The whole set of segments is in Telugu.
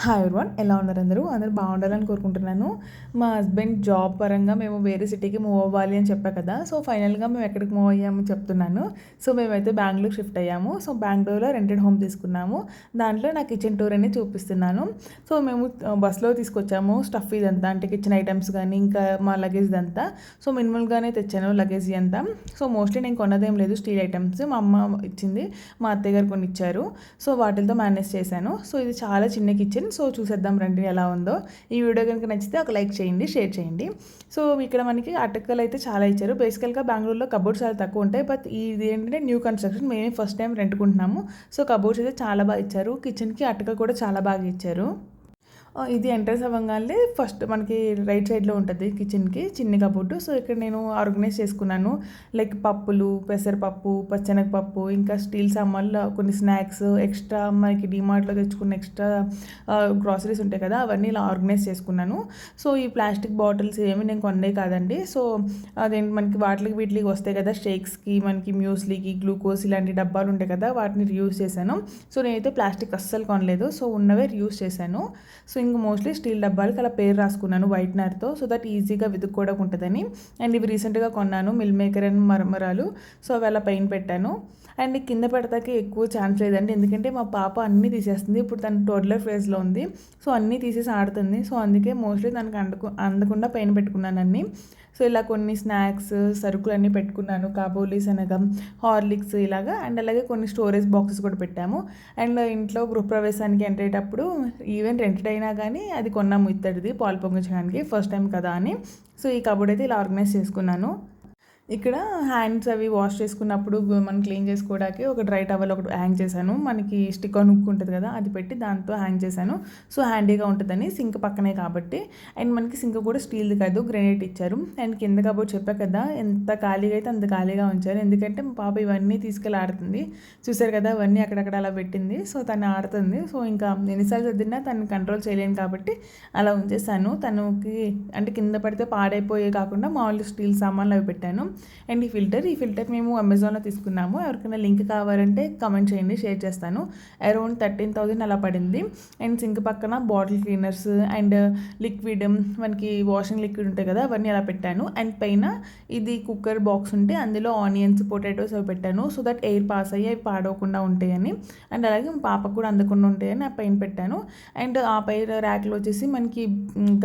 హాయ్ ఎవరివన్, ఎలా ఉన్నారు? అందరూ బాగుండాలని కోరుకుంటున్నాను. మా హస్బెండ్ జాబ్ పరంగా మేము వేరే సిటీకి మూవ్ అవ్వాలి అని చెప్పా కదా. సో ఫైనల్గా మేము ఎక్కడికి మూవ్ అయ్యాము చెప్తున్నాను. సో మేమైతే బెంగళూరు షిఫ్ట్ అయ్యాము. సో బెంగళూరులో రెంటెడ్ హోమ్ తీసుకున్నాము. దాంట్లో నా కిచెన్ టూర్ అనేది చూపిస్తున్నాను. సో మేము బస్సులో తీసుకొచ్చాము స్టఫ్ ఇదంతా, అంటే కిచెన్ ఐటమ్స్ కానీ ఇంకా మా లగేజ్ ఇదంతా. సో మినిమల్గానే తెచ్చాను లగేజ్ అంతా. సో మోస్ట్లీ నేను కొన్నదేం లేదు, స్టీల్ ఐటమ్స్ మా అమ్మ ఇచ్చింది, మా అత్తయ్య గారు కొన్ని ఇచ్చారు. సో వాటితో మేనేజ్ చేశాను. సో ఇది చాలా చిన్న కిచెన్. సో చూసేద్దాం రండి ఎలా ఉందో. ఈ వీడియో కనుక నచ్చితే ఒక లైక్ చేయండి, షేర్ చేయండి. సో ఇక్కడ మనకి అటకలు అయితే చాలా ఇచ్చారు. బేసికల్గా బెంగళూరులో కబోర్డ్స్ చాలా తక్కువ ఉంటాయి, బట్ ఇది ఏంటంటే న్యూ కన్స్ట్రక్షన్, మేమే ఫస్ట్ టైం రెంట్కుంటున్నాము. సో కబోర్డ్స్ అయితే చాలా బాగా ఇచ్చారు. కిచెన్కి అటక కూడా చాలా బాగా ఇచ్చారు. ఇది ఎంట్రన్స్ అవ్వగానే ఫస్ట్ మనకి రైట్ సైడ్లో ఉంటుంది కిచెన్కి చిన్న కబోర్డు. సో ఇక్కడ నేను ఆర్గనైజ్ చేసుకున్నాను, లైక్ పప్పులు, పెసరపప్పు, పచ్చెనగపప్పు, ఇంకా స్టీల్ సామాన్లు, కొన్ని స్నాక్స్, ఎక్స్ట్రా మనకి డిమార్ట్లో తెచ్చుకున్న ఎక్స్ట్రా గ్రాసరీస్ ఉంటాయి కదా, అవన్నీ ఇలా ఆర్గనైజ్ చేసుకున్నాను. సో ఈ ప్లాస్టిక్ బాటిల్స్ ఏమి నేను కొన్నే కాదండి. సో అదేంటి మనకి వీటికి వస్తాయి కదా, షేక్స్కి, మనకి మ్యూస్లీకి, గ్లూకోజ్ ఇలాంటి డబ్బాలు ఉంటాయి కదా, వాటిని రియూజ్ చేశాను. సో నేనైతే ప్లాస్టిక్ అస్సలు కొనలేదు, సో ఉన్నవే రియూజ్ చేశాను. సో ఇంక మోస్ట్లీ స్టీల్ డబ్బాలకి అలా పేరు రాసుకున్నాను వైట్నర్తో, సో దట్ ఈజీగా వెతుక్కోవడం ఉంటుందని. అండ్ ఇవి రీసెంట్గా కొన్నాను, మిల్ మేకర్ అండ్ మరమరాలు. సో అవి అలా పెయిన్ పెట్టాను. అండ్ కింద పెడతాకి ఎక్కువ ఛాన్స్ లేదండి, ఎందుకంటే మా పాప అన్నీ తీసేస్తుంది. ఇప్పుడు తను టోడ్లర్ ఫేజ్లో ఉంది. సో అన్నీ తీసేసి ఆడుతుంది. సో అందుకే మోస్ట్లీ తనకు అందకుండా పెయిన్ పెట్టుకున్నాను అన్నీ. సో ఇలా కొన్ని స్నాక్స్ సరుకులు అన్నీ పెట్టుకున్నాను, కాబోలి, శనగం, హార్లిక్స్ ఇలాగా. అండ్ అలాగే కొన్ని స్టోరేజ్ బాక్సెస్ కూడా పెట్టాము. అండ్ ఇంట్లో గృహప్రవేశానికి ఎంటర్ అయ్యేటప్పుడు ఈవెన్ రెంటెడ్ అయినా కానీ అది కొన్నాము, ఇత్తడిది, పాలు పొంగించడానికి ఫస్ట్ టైం కదా అని. సో ఈ కబోర్డ్ అయితే ఇలా ఆర్గనైజ్ చేసుకున్నాను. ఇక్కడ హ్యాండ్స్ అవి వాష్ చేసుకున్నప్పుడు మనం క్లీన్ చేసుకోవడానికి ఒక డ్రై టవల్ ఒకటి హ్యాంగ్ చేశాను. మనకి స్టిక్ ఆన్ హుక్ ఉంటుంది కదా, అది పెట్టి దాంతో హ్యాంగ్ చేశాను. సో హ్యాండీగా ఉంటుందని, సింక్ పక్కనే కాబట్టి. అండ్ మనకి సింక్ కూడా స్టీల్ది కాదు, గ్రానైట్ ఇచ్చారు. అండ్ కింద కాబట్టి చెప్పా కదా, ఎంత ఖాళీగా అయితే అంత ఖాళీగా ఉంచారు, ఎందుకంటే మా పాప ఇవన్నీ తీసుకెళ్ళి ఆడుతుంది. చూసారు కదా, అవన్నీ అక్కడక్కడ అలా పెట్టింది. సో తను ఆడుతుంది. సో ఇంకా ఎన్నిసార్లు చదివినా తను కంట్రోల్ చేయలేను కాబట్టి అలా ఉంచేసాను. తనకి అంటే కింద పడితే పాడైపోయే కాకుండా మామూలు స్టీల్ సామాన్లు అవి పెట్టాను. అండ్ ఈ ఫిల్టర్ మేము అమెజాన్లో తీసుకున్నాము. ఎవరికైనా లింక్ కావాలంటే కమెంట్ చేయండి, షేర్ చేస్తాను. అరౌండ్ 13,000 అలా పడింది. అండ్ సింక్ పక్కన బాటిల్ క్లీనర్స్ అండ్ లిక్విడ్, మనకి వాషింగ్ లిక్విడ్ ఉంటాయి కదా, అవన్నీ అలా పెట్టాను. అండ్ పైన ఇది కుక్కర్ బాక్స్ ఉంటే అందులో ఆనియన్స్, పొటాటోస్ అవి పెట్టాను, సో దట్ ఎయిర్ పాస్ అయ్యి అవి పాడవకుండా ఉంటాయని. అండ్ అలాగే పాపకు కూడా అందకుండా ఉంటాయని ఆ పైన పెట్టాను. అండ్ ఆ పై ర్యాక్లో వచ్చేసి మనకి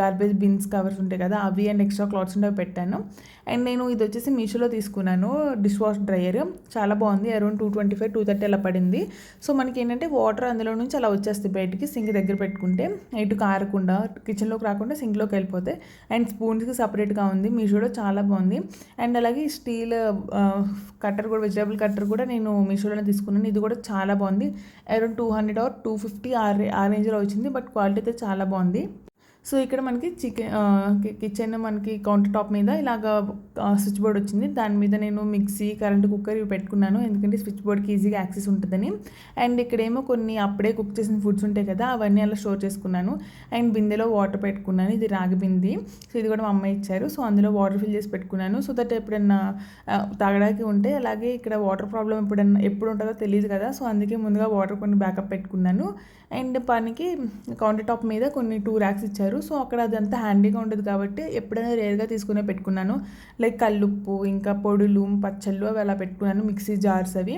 గార్బేజ్ బిన్స్ కవర్స్ ఉంటాయి కదా, అవి అండ్ ఎక్స్ట్రా క్లాత్స్ ఉంటే పెట్టాను. అండ్ నేను ఇది వచ్చేసి మీషోలో తీసుకున్నాను, డిష్ వాష్ డ్రయర్. చాలా బాగుంది, అరౌండ్ 225, 230 అలా పడింది. సో మనకి ఏంటంటే వాటర్ అందులో నుంచి అలా వచ్చేస్తాయి బయటికి, సింక్ దగ్గర పెట్టుకుంటే ఎటు కారకుండా, కిచెన్లోకి రాకుండా సింక్లోకి వెళ్ళిపోతాయి. అండ్ స్పూన్స్కి సపరేట్గా ఉంది, మీషోలో చాలా బాగుంది. అండ్ అలాగే స్టీల్ కట్టర్ కూడా, వెజిటేబుల్ కట్టర్ కూడా నేను మీషోలోనే తీసుకున్నాను. ఇది కూడా చాలా బాగుంది, అరౌండ్ 200 or 250 ఆ రేంజ్లో వచ్చింది, బట్ క్వాలిటీ అయితే చాలా బాగుంది. సో ఇక్కడ మనకి కిచెన్ మనకి కౌంటర్ టాప్ మీద ఇలాగ స్విచ్ బోర్డ్ వచ్చింది. దాని మీద నేను మిక్సీ, కరెంట్ కుక్కర్ ఇవి పెట్టుకున్నాను, ఎందుకంటే స్విచ్ బోర్డ్కి ఈజీగా యాక్సెస్ ఉంటుందని. అండ్ ఇక్కడేమో కొన్ని అప్పుడే కుక్ చేసిన ఫుడ్స్ ఉంటాయి కదా, అవన్నీ అలా స్టోర్ చేసుకున్నాను. అండ్ బిందెలో వాటర్ పెట్టుకున్నాను, ఇది రాగి బింది. సో ఇది కూడా మా అమ్మ ఇచ్చారు. సో అందులో వాటర్ ఫిల్ చేసి పెట్టుకున్నాను, సో దట్ ఎప్పుడన్నా తాగడానికి ఉంటే. అలాగే ఇక్కడ వాటర్ ప్రాబ్లం ఎప్పుడు ఉంటుందో తెలియదు కదా, సో అందుకే ముందుగా వాటర్ కొన్ని బ్యాకప్ పెట్టుకున్నాను. అండ్ పనికి కౌంటర్ టాప్ మీద కొన్ని 2 ర్యాక్స్ ఇచ్చారు. సో అక్కడ అదంతా హ్యాండీగా ఉండదు కాబట్టి ఎప్పుడైనా రేర్గా తీసుకునే పెట్టుకున్నాను, లైక్ కల్లుప్పు, ఇంకా పొడులు, పచ్చళ్ళు అవి అలా పెట్టుకున్నాను, మిక్సీ జార్స్ అవి.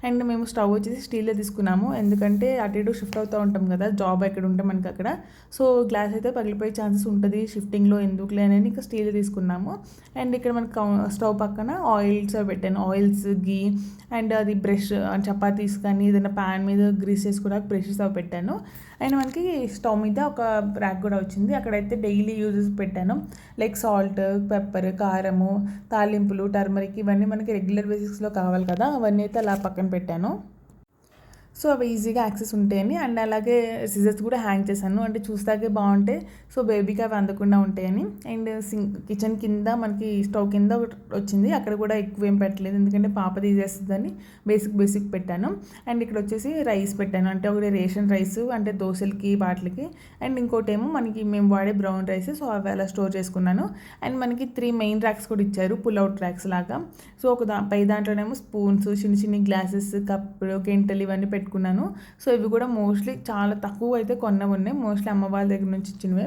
అండ్ మేము స్టవ్ వచ్చేసి స్టీల్లో తీసుకున్నాము, ఎందుకంటే అటు ఇటు షిఫ్ట్ అవుతూ ఉంటాం కదా, జాబ్ ఎక్కడ ఉంటే మనకి అక్కడ. సో గ్లాస్ అయితే పగిలిపోయే ఛాన్సెస్ ఉంటుంది షిఫ్టింగ్లో, ఎందుకులే అని ఇంకా స్టీల్ తీసుకున్నాము. అండ్ ఇక్కడ మనకి స్టవ్ పక్కన ఆయిల్స్ అవి పెట్టాను, ఆయిల్స్, గీ, అండ్ అది బ్రష్, చపాతీస్ కానీ ఏదైనా ప్యాన్ మీద గ్రీస్ చేసుకోవడానికి బ్రషెస్ అవి పెట్టాను. అండ్ మనకి స్టవ్ మీద ఒక ర్యాక్ కూడా వచ్చింది, అక్కడైతే డైలీ యూజెస్ పెట్టాను, లైక్ సాల్ట్, పెప్పర్, కారము, తాలింపులు, టర్మరిక్, ఇవన్నీ మనకి రెగ్యులర్ బేసిక్స్లో కావాలి కదా, అవన్నీ అయితే అలా పక్కన పెట్టాను. సో అవి ఈజీగా యాక్సెస్ ఉంటాయని. అండ్ అలాగే సిజర్స్ కూడా హ్యాంగ్ చేశాను, అంటే చూస్తాకే బాగుంటాయి, సో బేబీకి అవి అందకుండా ఉంటాయని. అండ్ కిచెన్ కింద మనకి స్టవ్ కింద వచ్చింది, అక్కడ కూడా ఎక్కువ ఏం పెట్టలేదు, ఎందుకంటే పాప తీసేస్తుందని బేసిక్ పెట్టాను. అండ్ ఇక్కడ వచ్చేసి రైస్ పెట్టాను, అంటే ఒకటి రేషన్ రైస్, అంటే దోశలకి వాటికి. అండ్ ఇంకోటి ఏమో మనకి మేము వాడే బ్రౌన్ రైస్, సో అవి అలా స్టోర్ చేసుకున్నాను. అండ్ మనకి 3 మెయిన్ ర్యాక్స్ కూడా ఇచ్చారు, పుల్ అవుట్ ర్యాక్స్ లాగా. సో పై దాంట్లోనేమో స్పూన్స్, చిన్న గ్లాసెస్, కప్పులు, గెంటలు ఇవన్నీ పెట్టుకున్నాను. సో ఇవి కూడా మోస్ట్లీ చాలా తక్కువ అయితే కొన్నవి ఉన్నాయి, మోస్ట్లీ అమ్మ వాళ్ళ దగ్గర నుంచి ఇచ్చినవే.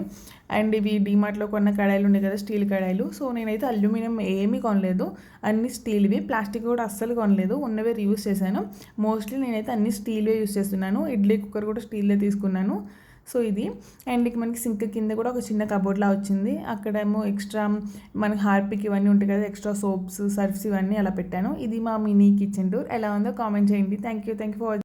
అండ్ ఇవి డీమార్ట్లో కొన్న కడాయిలు ఉన్నాయి కదా, స్టీల్ కడాయిలు. సో నేనైతే అల్యూమినియం ఏమీ కొనలేదు, అన్ని స్టీల్వి. ప్లాస్టిక్ కూడా అస్సలు కొనలేదు, ఉన్నవే యూస్ చేశాను. మోస్ట్లీ నేనైతే అన్ని స్టీల్వే యూస్ చేస్తున్నాను. ఇడ్లీ కుక్కర్ కూడా స్టీల్దే తీసుకున్నాను. సో ఇది. అండ్ ఇక మనకి సింక్ కింద కూడా ఒక చిన్న కబోర్డ్లా వచ్చింది. అక్కడేమో ఎక్స్ట్రా మనకి హార్పిక్ ఇవన్నీ ఉంటాయి కదా, ఎక్స్ట్రా సోప్స్, సర్ఫ్స్ ఇవన్నీ అలా పెట్టాను. ఇది మా మినీ కిచెన్ టూర్. ఎలా ఉందో కామెంట్ చేయండి. Thank you for watching.